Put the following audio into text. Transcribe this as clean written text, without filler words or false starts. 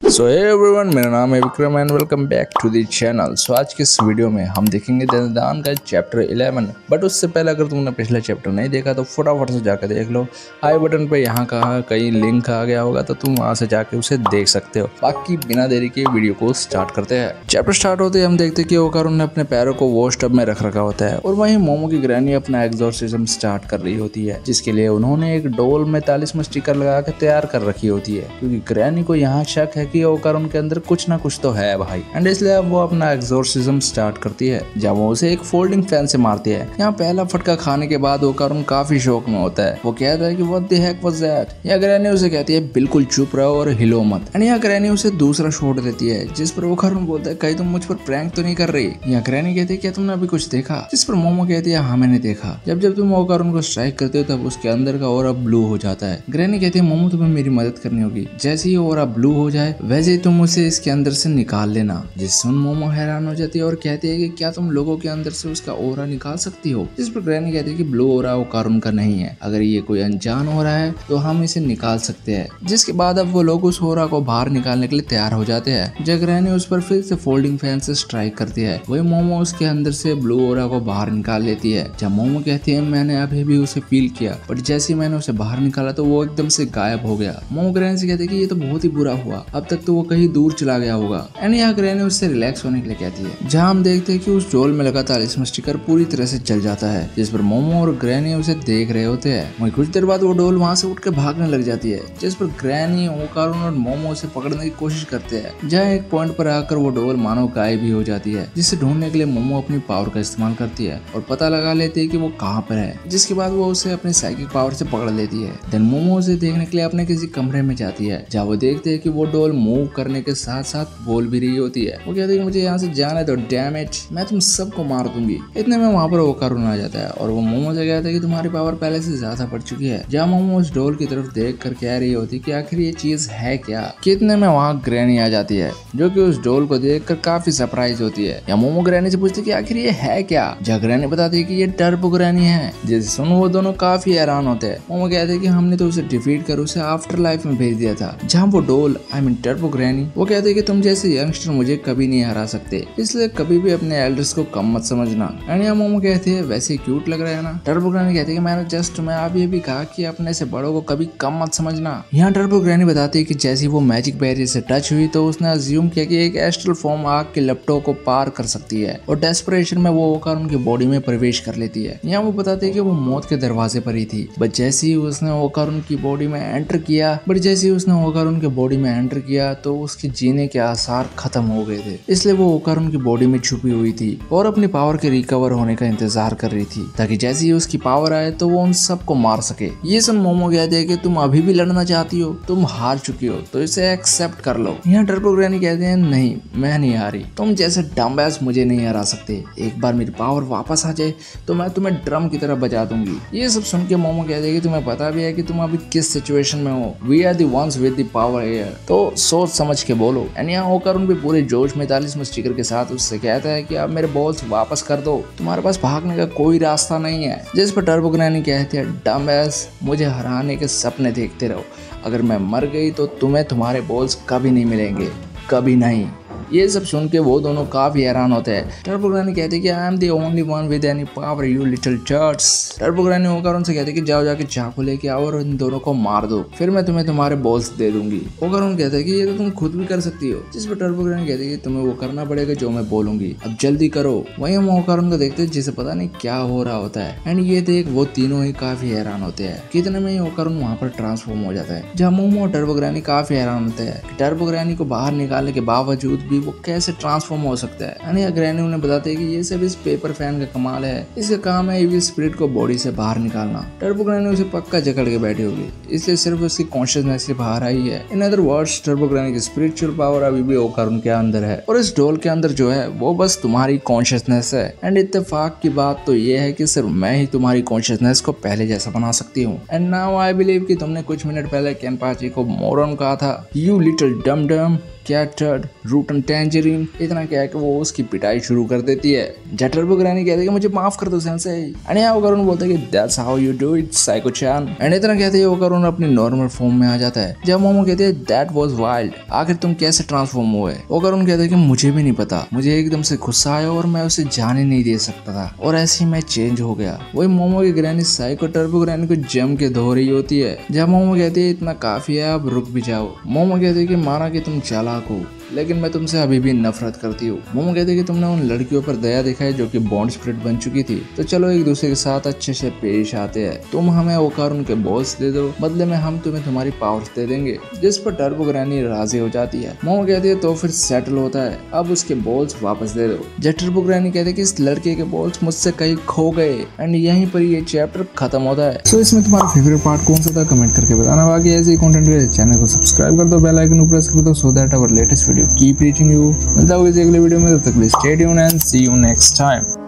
So everyone, मेरा नाम है Vikram and welcome back to the channel. So आज के इस वीडियो में हम देखेंगे दान का चैप्टर 11। बट उससे पहले अगर तुमने पिछला चैप्टर नहीं देखा तो फटाफट से जाकर देख लो। आई बटन पे यहाँ कहाँ कहीं लिंक आ गया होगा तो तुम वहाँ से जाके उसे देख सकते हो। बाकी बिना देरी के वीडियो को स्टार्ट करते हैं। चैप्टर स्टार्ट होते ही हम देखते हैं कि ओकारुन ने अपने पैरों को वॉश टब में रख रखा होता है और वहीं मोमो की ग्रैनी अपना एग्जॉर्सिज्म स्टार्ट कर रही होती है, जिसके लिए उन्होंने एक डोल में तालिस्मन स्टिकर लगा के तैयार कर रखी होती है, क्योंकि ग्रैनी को यहाँ शक है कि ओकारुन के अंदर कुछ ना कुछ तो है भाई। एंड इसलिए अब वो अपना एग्जॉर्सिज्म स्टार्ट करती है, जब वो उसे एक फोल्डिंग फैन से मारती है। यहाँ पहला फटका खाने के बाद ओकारुन काफी शौक में होता है। वो कहता है कि what the heck was that. यहाँ ग्रैनी उसे कहती है बिल्कुल चुप रहो और हिलो मत। एंड यहाँ ग्रैनी उसे दूसरा शॉट देती है, जिस पर ओकारुन बोलता है कहीं तुम मुझ पर प्रैंक तो नहीं कर रही। यहाँ ग्रैनी कहती है क्या तुमने अभी कुछ देखा, जिस पर मोमो कहती है हाँ मैंने देखा। जब तुम ओकारुन को स्ट्राइक करते हो तब उसके अंदर का ऑरा ब्लू हो जाता है। ग्रैनी कहती है मोमो तुम्हें मेरी मदद करनी होगी, जैसे ही ऑरा ब्लू हो जाए वैसे ही तुम उसे इसके अंदर से निकाल लेना। जिस सुन मोमो हैरान हो जाती है और कहती है कि क्या तुम लोगों के अंदर से उसका ऑरा निकाल सकती हो, जिस पर ग्रैनी कहती है कि ब्लू ऑरा ओकारुन का नहीं है, अगर ये कोई अनजान हो रहा है तो हम इसे निकाल सकते हैं। जिसके बाद अब वो लोग उस ऑरा को बाहर निकालने के लिए तैयार हो जाते हैं। जब ग्रैनी उस पर फिर से फोल्डिंग फैन से स्ट्राइक करती है, वही मोमो उसके अंदर से ब्लू ऑरा को बाहर निकाल लेती है। जब मोमो कहती है मैंने अभी भी उसे फील किया, बट जैसे ही मैंने उसे बाहर निकाला तो वो एकदम से गायब हो गया। मोमो ग्रैनी से कहती है कि ये तो बहुत ही बुरा हुआ, अब तक तो वो कहीं दूर चला गया होगा। एंड यहाँ ग्रैनी उससे रिलैक्स होने के लिए कहती है। जहाँ हम देखते हैं कि उस डोल में लगा तालिस्मन स्टिकर पूरी तरह से जल जाता है, जिस पर मोमो और ग्रैनी उसे देख रहे होते हैं। वहीं कुछ देर बाद वो डोल वहाँ से उठ के भागने लग जाती है, जिस पर ग्रैनी, ओकारुन और मोमो उसे पकड़ने की कोशिश करते हैं। जहाँ एक पॉइंट पर आकर वो डोल मानो गायब भी हो जाती है, जिसे ढूंढने के लिए मोमो अपनी पावर का इस्तेमाल करती है और पता लगा लेती है कि वो कहाँ पर है। जिसके बाद वो उसे अपनी साइकिक पावर से पकड़ लेती है। देन मोमो उसे देखने के लिए अपने किसी कमरे में जाती है, जहाँ वो देखते हैं कि वो डोल मूव करने के साथ साथ बोल भी रही होती है। वो कहती है मुझे यहाँ से जाना है तो डैम इट, मैं तुम सबको मार दूंगी। इतने में वहाँ पर ओकारुन आ जाता है और वो मोमो से कहता है कि तुम्हारी पावर पहले से ज्यादा बढ़ चुकी है। जहाँ मोमो उस डोल की तरफ देख कर कह रही होती कि आखिर ये चीज है क्या। कितने में वहाँ ग्रैनी आ जाती है, जो कि उस डोल को देख कर काफी सरप्राइज होती है। या मोमो ग्रैनी से पूछती कि आखिर ये है क्या। जहाँ ग्रैनी बताती है कि ये टर्बो ग्रैनी है। जिसे सुन वो दोनों काफी हैरान होते हैं। मोमो कहते हैं कि हमने तो उसे डिफीट कर उसे आफ्टर लाइफ में भेज दिया था। जहाँ वो डोल आई मीन टर्बो ग्रैनी वो कहते हैं कि तुम जैसे यंगस्टर मुझे कभी नहीं हरा सकते, इसलिए कभी भी अपने एल्डर्स को कम मत समझना। एंड यहाँ मोमो कहते हैं वैसे क्यूट लग रहा है ना। टर्बो ग्रैनी कहती है कि मैंने जस्ट तुम्हें अभी अभी कहा कि अपने से बड़ों को कभी कम मत समझना। यहाँ टर्बो ग्रैनी बताती है कि जैसे वो मैजिक बैरियर से टच हुई तो उसने अज्यूम किया कि एक एस्ट्रल फॉर्म आग के लपटों को पार कर सकती है और डेस्परेशन में वो ओकारुन की बॉडी में प्रवेश कर लेती है। यहाँ वो बताती है कि वो मौत के दरवाजे पर ही थी, बट जैसे ही उसने ओकारुन की बॉडी में एंटर किया तो उसके जीने के आसार खत्म हो गए थे। इसलिए वो ओकारुन की बॉडी में छुपी हुई थी और अपनी पावर के रिकवर होने का इंतजार कर रही थी, ताकि जैसे ही उसकी पावर आए तो वो उन सबको मार सके। ये सुन मोमो कहते हैं कि तुम अभी भी लड़ना चाहती हो, तुम हार चुकी हो तो इसे एक्सेप्ट कर लो। यहाँ टर्बो ग्रैनी कहते हैं नहीं मैं नहीं हारी, तुम जैसे डम्बैस मुझे नहीं हरा सकते। एक बार मेरी पावर वापस आ जाए तो मैं तुम्हें ड्रम की तरह बजा दूंगी। ये सब सुन के मोमो कहते हैं कि तुम्हें पता भी है कि तुम अभी किस सिचुएशन में हो। We are the ones with the power here, तो सोच समझ के बोलो। एंड यहाँ ओकारुन भी पूरे जोश में तालिस्मन स्टिकर के साथ उससे कहता है कि अब मेरे बॉल्स वापस कर दो, तुम्हारे पास भागने का कोई रास्ता नहीं है। जिस पर टर्बो ग्रैनी कहते हैं डम्बैस मुझे हराने के सपने देखते रहो, अगर मैं मर गई तो तुम्हें तुम्हारे बॉल्स कभी नहीं मिलेंगे, कभी नहीं। ये सब सुन के वो दोनों काफी हैरान होते हैं। टर्बो ग्रैनी कहते हैं कि I am the only one with any power you little squirts. Turbo granny Okarun से कहते हैं कि जाओ जाके चाकू लेके आओ और इन दोनों को मार दो, फिर मैं तुम्हें तुम्हारे बॉल्स दे दूंगी। ओकारुन कहते हैं कि ये तो तुम खुद भी कर सकती हो। जिस पर टर्बो ग्रैनी कहते हैं कि तुम्हें वो करना पड़ेगा जो मैं बोलूंगी, अब जल्दी करो। वहीं हम ओकारुन को देखते हैं जिसे पता नहीं क्या हो रहा होता है। एंड ये देख वो तीनों ही काफी हैरान होते हैं। कितने में ही ओकारुन वहाँ पर ट्रांसफॉर्म हो जाता है। जहाँ मोमो और टर्बो ग्रैनी काफी हैरान होते हैं कि टर्बो ग्रैनी को बाहर निकालने के बावजूद भी वो कैसे ट्रांसफॉर्म हो सकता है। यानी ग्रैनी उन्हें बताते हैं कि ये सब इस पेपर फैन का कमाल है, इसका काम है इविल स्पिरिट को बॉडी से बाहर निकालना। टर्बो ग्रैनी उसे पक्का जकड़ के बैठी होगी, इसलिए सिर्फ उसकी कॉन्शियसनेस से बाहर आई है। In other words turbo granny की स्पिरिचुअल पावर अभी भी ओकारुन के अंदर है और इस डोल के अंदर जो है वो बस तुम्हारी कॉन्शियसनेस है। एंड इत्तेफाक की बात तो ये है कि सिर्फ मैं ही तुम्हारी कॉन्शियसनेस को पहले जैसा बना सकती हूँ। एंड नाउ आई बिलीव कि तुमने कुछ मिनट पहले केनपाची को मोरन कहा था, यू लिटिल डम डम। क्या टर्ड रूटन टैंजरीन, इतना क्या है कि वो उसकी पिटाई शुरू कर देती है। जहाँ टर्बो ग्रैनी कहती है कि मुझे माफ कर दो सेंसेई, एंड यहाँ वकारुन बोलता है कि that's how you do it साइको-chan, एंड इतना कहते हैं वकारुन अपनी नॉर्मल फॉर्म में आ जाता है। जब मोमो कहते हैं दैट वाज वाइल्ड, आखिर तुम कैसे ट्रांसफॉर्म हुए। वकारुन कहते हैं कि मुझे भी नहीं पता, मुझे एकदम से गुस्सा आया और मैं उसे जाने नहीं दे सकता था और ऐसे ही मैं चेंज हो गया। वही मोमो की ग्रैनी साइको टर्बो ग्रैनी को जम के धो रही होती है। जब मोमो कहती है इतना काफी है, अब रुक भी जाओ। मोमो कहते हैं कि माना कि तुम चालाक हो, लेकिन मैं तुमसे अभी भी नफरत करती हूँ। मोमो कहते हैं कि तुमने उन लड़कियों पर दया दिखाई जो कि बॉन्ड स्प्रिट बन चुकी थी, तो चलो एक दूसरे के साथ अच्छे से पेश आते हैं। तुम हमें वकारुन के बॉल्स दे दो, बदले में हम तुम्हें तुम्हारी पावर्स दे देंगे। जिस पर टर्बो ग्रैनी राजी हो जाती है। मोमो कहती है तो फिर सेटल होता है, अब उसके बॉल्स वापस दे दो। जब टर्बो ग्रैनी कहते हैं कि इस लड़के के बॉल्स मुझसे कहीं खो गए, एंड यहीं पर ये चैप्टर खत्म होता है। सो इसमें तुम्हारा फेवरेट पार्ट कौन सा था कमेंट करके बताना। बाकी ऐसे ही कंटेंट के चैनल को सब्सक्राइब कर दो, बेल आइकन प्रेस कर दो, so that our latest video keep reaching you. मिलता होगा अगले वीडियो में, तब तक stay tuned and see you next time.